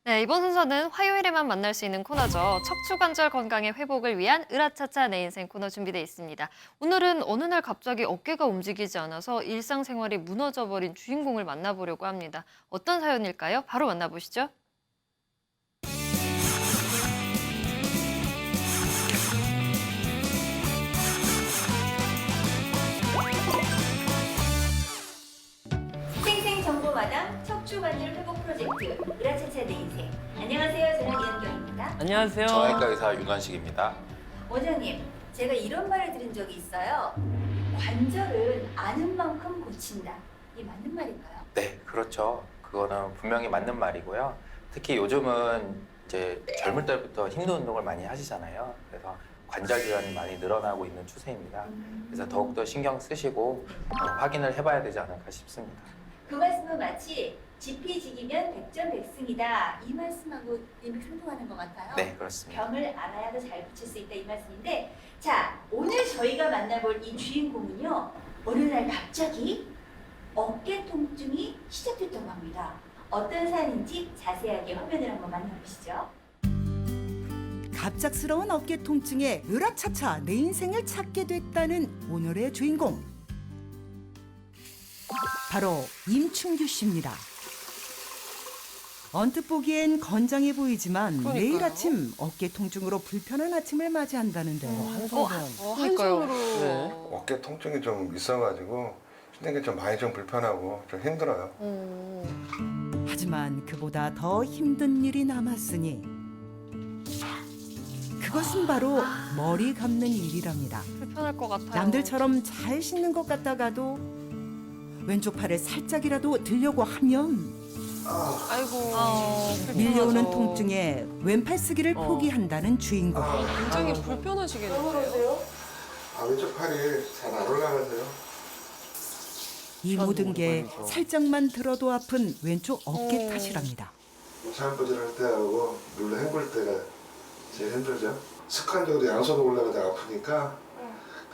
네, 이번 순서는 화요일에만 만날 수 있는 코너죠. 척추관절 건강의 회복을 위한 으라차차 내 인생 코너 준비되어 있습니다. 오늘은 어느 날 갑자기 어깨가 움직이지 않아서 일상생활이 무너져버린 주인공을 만나보려고 합니다. 어떤 사연일까요? 바로 만나보시죠. 생생정보마당 척추관절 회복 프로젝트 으라차차 내 인생. 안녕하세요. 저는 이은경입니다. 안녕하세요. 정형외과 의사 윤원식입니다. 원장님, 제가 이런 말을 들은 적이 있어요. 관절은 아는 만큼 고친다. 이 맞는 말인가요? 네, 그렇죠. 그거는 분명히 맞는 말이고요. 특히 요즘은 이제 젊을 때부터 힘든 운동을 많이 하시잖아요. 그래서 관절 질환이 많이 늘어나고 있는 추세입니다. 그래서 더욱더 신경 쓰시고 확인을 해봐야 되지 않을까 싶습니다. 그 말씀은 마치 지피지기면 백전백승이다. 이 말씀하고 일맥상통하는 것 같아요. 네, 그렇습니다. 병을 알아야 더 잘 고칠 수 있다 이 말씀인데, 자, 오늘 저희가 만나볼 이 주인공은요, 어느 날 갑자기 어깨 통증이 시작됐다고 합니다. 어떤 사연인지 자세하게 화면을 한번 만나보시죠. 갑작스러운 어깨 통증에 으라차차 내 인생을 찾게 됐다는 오늘의 주인공. 바로 임충규 씨입니다. 언뜻 보기엔 건장해 보이지만 매일 아침 어깨 통증으로 불편한 아침을 맞이한다는데요. 한 손으로. 한 손으로. 네. 어깨 통증이 좀 있어가지고 쉬는 게 좀 많이 좀 불편하고 좀 힘들어요. 하지만 그보다 더 힘든 일이 남았으니 그것은 바로 머리 감는 일이랍니다. 불편할 것 같아요. 남들처럼 잘 씻는 것 같다가도 왼쪽 팔을 살짝이라도 들려고 하면 아이고. 밀려오는 불편하죠. 통증에 왼팔 쓰기를 포기한다는 주인공. 굉장히 불편하시겠는데요? 아, 왼쪽 팔이 잘 안 올라가세요? 이 모든 게 살짝만 들어도 아픈 왼쪽 어깨 탓이랍니다. 무차한버질 할 때하고 눌러 헹굴 때가 제일 힘들죠. 습관적으로 양손으로 올라가다 아프니까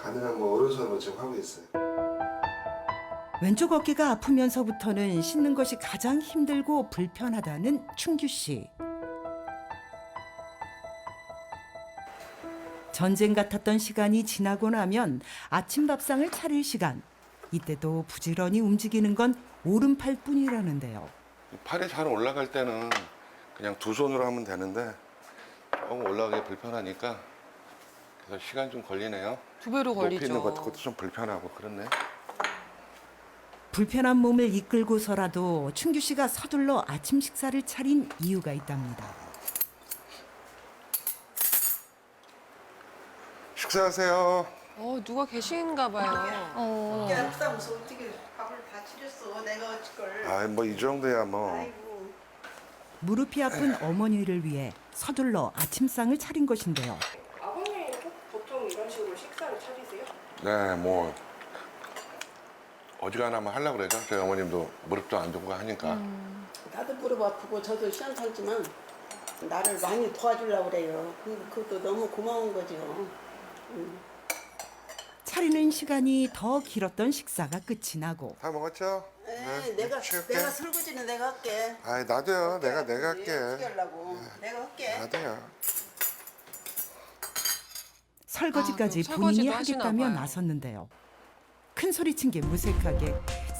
가능한 뭐 오른손으로 지금 하고 있어요. 왼쪽 어깨가 아프면서부터는 씻는 것이 가장 힘들고 불편하다는 충규 씨. 전쟁 같았던 시간이 지나고 나면 아침 밥상을 차릴 시간. 이때도 부지런히 움직이는 건 오른팔뿐이라는데요. 팔이 잘 올라갈 때는 그냥 두 손으로 하면 되는데 조금 올라가기 불편하니까 그래서 시간 좀 걸리네요. 두 배로 높이 있는 걸리죠. 것도 좀 불편하고 그렇네. 불편한 몸을 이끌고서라도 충규 씨가 서둘러 아침 식사를 차린 이유가 있답니다. 식사하세요. 누가 계신가 봐요. 야, 아프다면서 어떻게 밥을 다 치렸어. 내가 어쩔걸. 아, 뭐 이 정도야 뭐. 아이고. 무릎이 아픈 어머니를 위해 서둘러 아침상을 차린 것인데요. 아버님 보통 이런 식으로 식사를 차리세요? 네, 뭐 어지간하면 하려고 그러죠. 저희 어머님도 무릎도 안 좋고 하니까. 나도 무릎 아프고 저도 시원찮지만 나를 많이 도와주려고 그래요. 그것도 너무 고마운 거죠. 차리는 시간이 더 길었던 식사가 끝이 나고 다 먹었죠? 네, 내가 치울게. 설거지는 내가 할게. 아이 나도요. 내가 할게. 어떻게 하려고? 내가 할게. 나도요. 설거지까지 그럼 본인이 설거지도 하시나 하겠다며 봐요. 나섰는데요. 큰 소리친 게 무색하게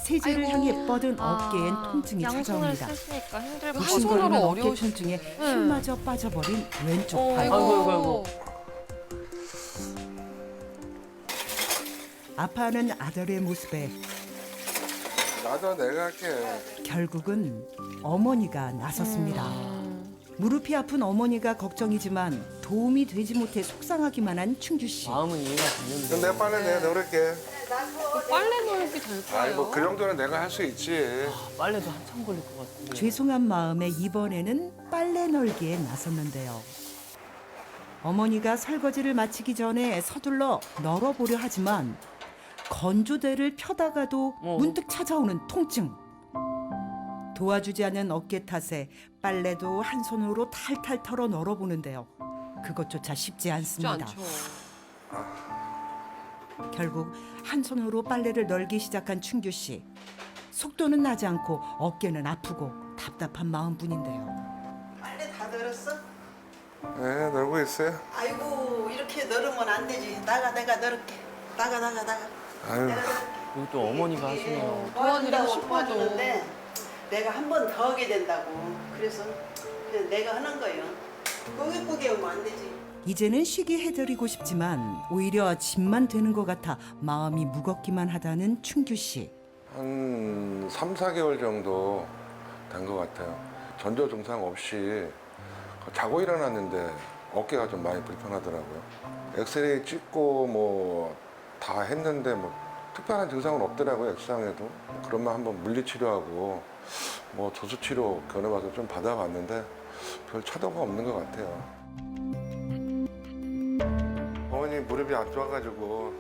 세제를 아이고. 향해 뻗은 어깨엔 통증이 양손을 찾아옵니다. 쓰시니까 힘들고. 한 손으로 부신거리는 어깨 어려우시- 통증에 힘마저 빠져버린 왼쪽 팔. 아이고. 아파하는 아들의 모습에 나도 내가 할게. 결국은 어머니가 나섰습니다. 무릎이 아픈 어머니가 걱정이지만 도움이 되지 못해 속상하기만 한 충규 씨. 마음은 이해가 그럼 되는데. 내가 빨래 내가 넣을게. 빨래 널기 될 거예요. 아이 뭐 그 정도는 내가 할 수 있지. 빨래도 한참 걸릴 것 같은데. 죄송한 마음에 이번에는 빨래 널기에 나섰는데요. 어머니가 설거지를 마치기 전에 서둘러 널어보려 하지만 건조대를 펴다가도 문득 찾아오는 통증. 도와주지 않는 어깨 탓에 빨래도 한 손으로 탈탈 털어 널어보는데요. 그것조차 쉽지 쉽지 않습니다. 않죠. 결국 한 손으로 빨래를 널기 시작한 충규 씨. 속도는 나지 않고 어깨는 아프고 답답한 마음뿐인데요. 다 널었어? 네, 놀고 있어요. 아이고 이렇게 널으면 안 되지. 나가 내가 널을게. 나가. 아유, 여기 또 어머니가 하시네요. 도와드리고 싶어도. 도와주는데 내가 한 번 더 하게 된다고. 그래서 그냥 내가 하는 거예요. 꾸깃꾸깃 하면 안 되지. 이제는 쉬게 해드리고 싶지만 오히려 짐만 되는 것 같아 마음이 무겁기만 하다는 춘규 씨. 한 3, 4개월 정도 된 것 같아요. 전조 증상 없이 자고 일어났는데 어깨가 좀 많이 불편하더라고요. 엑스레이 찍고 뭐 다 했는데 뭐 특별한 증상은 없더라고요. 엑스상에도. 그러면 한번 물리치료하고 뭐 조수치료 견해봐서 좀 받아봤는데 별 차도가 없는 것 같아요. 어머니 무릎이 안 좋아가지고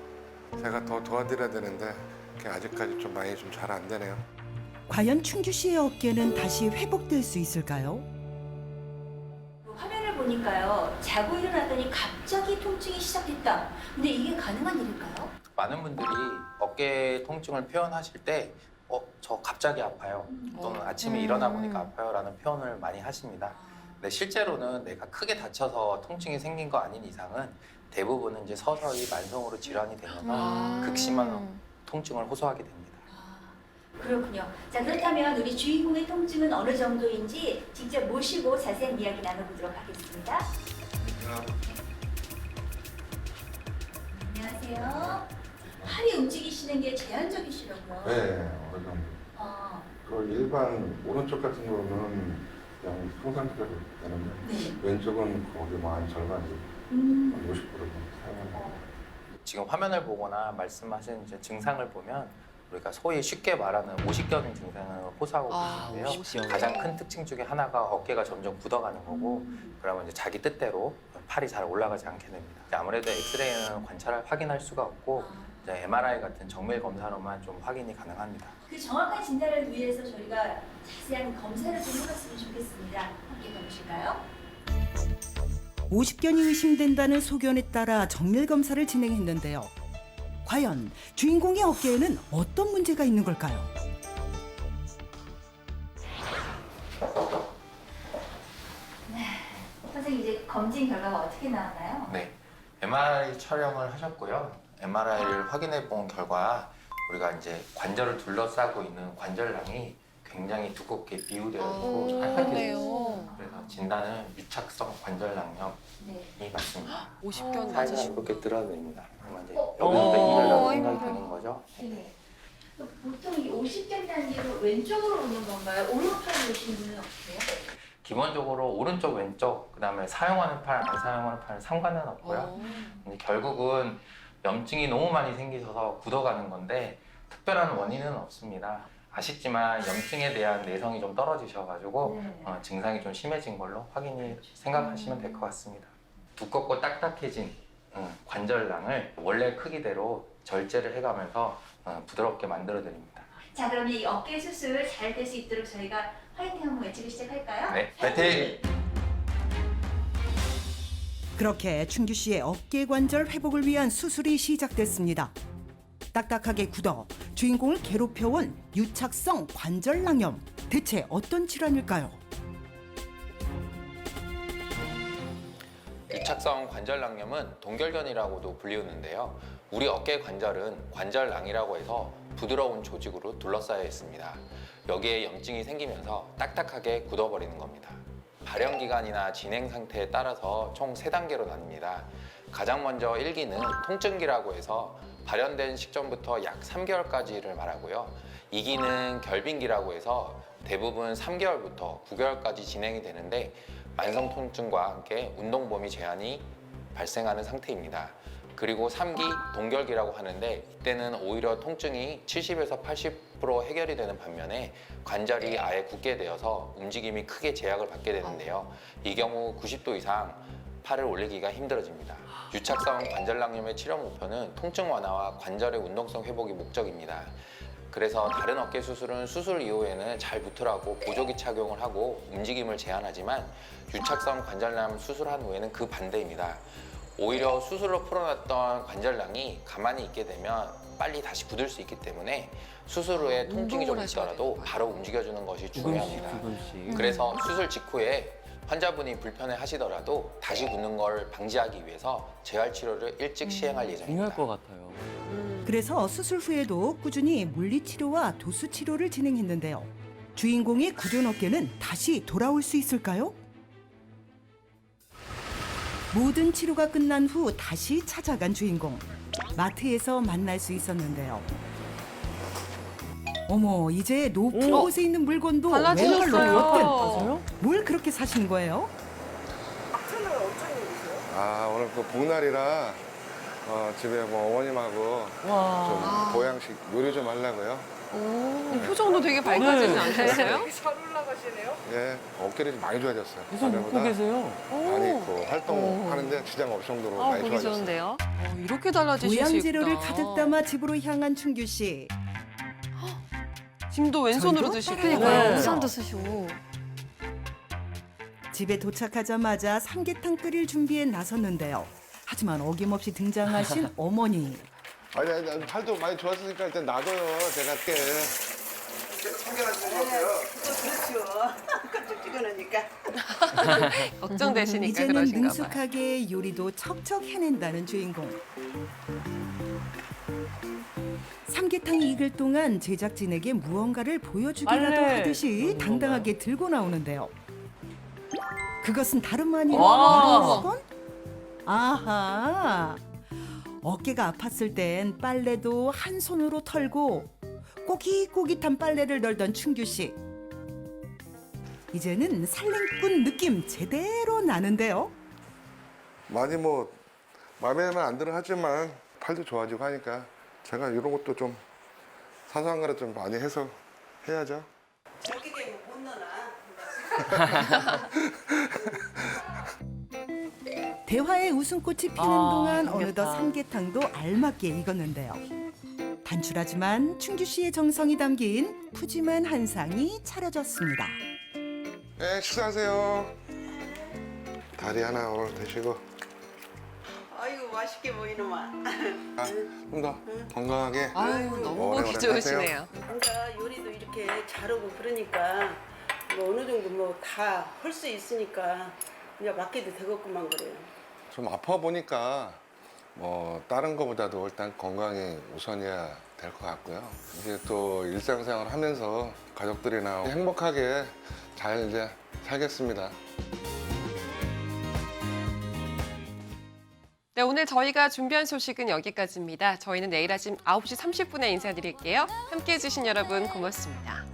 제가 더 도와드려야 되는데 그게 아직까지 좀 많이 좀 잘 안 되네요. 과연 춘규 씨의 어깨는 다시 회복될 수 있을까요? 화면을 보니까요. 자고 일어나더니 갑자기 통증이 시작됐다. 근데 이게 가능한 일일까요? 많은 분들이 어깨 통증을 표현하실 때 저 갑자기 아파요. 또는 아침에 일어나 보니까 아파요라는 표현을 많이 하십니다. 근데 실제로는 내가 크게 다쳐서 통증이 생긴 거 아닌 이상은 대부분은 이제 서서히 만성으로 질환이 되면서 극심한 통증을 호소하게 됩니다. 그렇군요. 자, 그렇다면 우리 주인공의 통증은 어느 정도인지 직접 모시고 자세한 이야기 나눠보도록 하겠습니다. 안녕하세요. 팔이 움직이시는 게 제한적이시라고요? 네, 어느 정도. 어, 그 일반 오른쪽 같은 경우는 그냥 평상시대로 되는데 네. 왼쪽은 거의 뭐한 절반, 음, 50% 정도 사용하는 거예요. 지금 화면을 보거나 말씀하신 이제 증상을 보면 우리가 소위 쉽게 말하는 오십견 증상을 호소하고 계신데요. 오십견. 가장 큰 특징 중에 하나가 어깨가 점점 굳어가는 거고 그러면 이제 자기 뜻대로 팔이 잘 올라가지 않게 됩니다. 아무래도 엑스레이는 관찰을 확인할 수가 없고 이제 MRI 같은 정밀 검사로만 좀 확인이 가능합니다. 그 정확한 진단을 위해서 저희가 자세한 검사를 좀 해봤으면 좋겠습니다. 함께 가보실까요? 50견이 의심된다는 소견에 따라 정밀 검사를 진행했는데요. 과연 주인공의 어깨에는 어떤 문제가 있는 걸까요? 선생님 이제 검진 결과가 어떻게 나왔나요? 네, MRI 촬영을 하셨고요. MRI를 확인해 본 결과 우리가 이제 관절을 둘러싸고 있는 관절낭이 굉장히 두껍게 비우되어 있고 빨갛게 되어 있습니다. 그래서 진단은 유착성 관절낭염이 네. 맞습니다. 50견 살짝 맞으시고. 이렇게 드러냅니다. 그러면 이제 어? 여기부터 힘들다고 힘들어. 생각이 드는 거죠. 네. 보통 이 50견 단계로 왼쪽으로 오는 건가요? 오른팔로 오시는 분은 없으세요? 기본적으로 오른쪽, 왼쪽, 그다음에 사용하는 팔, 안 사용하는 팔은 상관은 없고요. 근데 결국은 염증이 너무 많이 생기셔서 굳어가는 건데 특별한 원인은 없습니다. 아쉽지만 염증에 대한 내성이 좀 떨어지셔가지고 네. 증상이 좀 심해진 걸로 확인이 생각하시면 될 것 같습니다. 두껍고 딱딱해진 관절낭을 원래 크기대로 절제를 해가면서 부드럽게 만들어 드립니다. 자, 그러면 이 어깨 수술 잘 될 수 있도록 저희가 화이팅 한번 외치고 시작할까요? 네, 파이팅! 그렇게 춘규 씨의 어깨 관절 회복을 위한 수술이 시작됐습니다. 딱딱하게 굳어 주인공을 괴롭혀온 유착성 관절낭염. 대체 어떤 질환일까요? 유착성 관절낭염은 동결견이라고도 불리우는데요. 우리 어깨 관절은 관절낭이라고 해서 부드러운 조직으로 둘러싸여 있습니다. 여기에 염증이 생기면서 딱딱하게 굳어버리는 겁니다. 발현 기간이나 진행 상태에 따라서 총 3단계로 나뉩니다. 가장 먼저 1기는 통증기라고 해서 발현된 시점부터 약 3개월까지를 말하고요. 2기는 결빙기라고 해서 대부분 3개월부터 9개월까지 진행이 되는데 만성 통증과 함께 운동 범위 제한이 발생하는 상태입니다. 그리고 3기 동결기라고 하는데 이때는 오히려 통증이 70에서 80% 해결이 되는 반면에 관절이 아예 굳게 되어서 움직임이 크게 제약을 받게 되는데요. 이 경우 90도 이상 팔을 올리기가 힘들어집니다. 유착성 관절낭염의 치료 목표는 통증 완화와 관절의 운동성 회복이 목적입니다. 그래서 다른 어깨 수술은 수술 이후에는 잘 붙으라고 보조기 착용을 하고 움직임을 제한하지만 유착성 관절낭 수술한 후에는 그 반대입니다. 오히려 수술로 풀어놨던 관절낭이 가만히 있게 되면 빨리 다시 굳을 수 있기 때문에 수술 후에 통증이 좀 운동을 하셔야 있더라도 되는 바로 움직여주는 것이 중요합니다. 조금씩. 그래서 수술 직후에 환자분이 불편해 하시더라도 다시 붓는 걸 방지하기 위해서 재활 치료를 일찍 시행할 중요할 예정입니다. 것 같아요. 그래서 수술 후에도 꾸준히 물리치료와 도수치료를 진행했는데요. 주인공의 굳은 어깨는 다시 돌아올 수 있을까요? 모든 치료가 끝난 후 다시 찾아간 주인공. 마트에서 만날 수 있었는데요. 어머, 이제 높은 어? 곳에 있는 물건도 달라지셨어요. 왼발로 걷든 맞아요? 뭘 그렇게 사시는 거예요? 아, 오늘 그 복날이라 집에 뭐 어머님하고 와. 좀 보양식 요리 좀 하려고요. 표정도 되게 밝아지지 네. 않으셨어요? 예, 어깨를 좀 많이 좋아졌어요. 계속 웃고 전에보다 계세요. 많이 그 활동하는데 지장 없을 정도로 많이 보기 좋아졌어요. 좋은데요. 이렇게 달라지실 수 보양 있구나. 재료를 가득 담아 집으로 향한 춘규 씨. 짐도 왼손으로 저희도 드시고. 그러니까요. 네. 우산도 쓰시고. 집에 도착하자마자 삼계탕 끓일 준비에 나섰는데요. 하지만 어김없이 등장하신 어머니. 아니, 팔도 많이 좋았으니까 일단 놔둬요. 제가 할게. 계속 챙겨가시는 것 같아요. 그렇죠. 껍질 찍어놓으니까. 걱정되시니까 이제는 그러신가 봐요. 능숙하게 요리도 척척 해낸다는 주인공. 삼계탕이 익을 동안 제작진에게 무언가를 보여주기라도 빨래. 하듯이 그런 당당하게 들고 나오는데요. 그것은 다름 아닌 와. 물건? 아하. 어깨가 아팠을 땐 빨래도 한 손으로 털고 꼬깃꼬깃한 빨래를 널던 춘규 씨. 이제는 살림꾼 느낌 제대로 나는데요. 많이 뭐 마음에는 안 들어 하지만 팔도 좋아지고 하니까 제가 이런 것도 좀 사소한 거를 좀 많이 해서 해야죠. 저기 되면 못 넣나? 대화의 웃음꽃이 피는 아, 동안 삼계탕. 어느덧 삼계탕도 알맞게 익었는데요. 단출하지만 춘규 씨의 정성이 담긴 푸짐한 한상이 차려졌습니다. 네, 식사하세요. 다리 하나 오늘 드시고 아이고 맛있게 보이는만. 좀 더 건강하게 아유, 너무 오래오래 보기 좋으시네요. 뭔가 요리도 이렇게 잘하고 그러니까 뭐 어느 정도 뭐 다 할 수 있으니까 그냥 맡겨도 되겠구만 그래요. 좀 아파 보니까 뭐 다른 거보다도 일단 건강이 우선이야 될 것 같고요. 이제 또 일상생활 하면서 가족들이나 행복하게 잘 이제 살겠습니다. 네, 오늘 저희가 준비한 소식은 여기까지입니다. 저희는 내일 아침 9시 30분에 인사드릴게요. 함께해 주신 여러분 고맙습니다.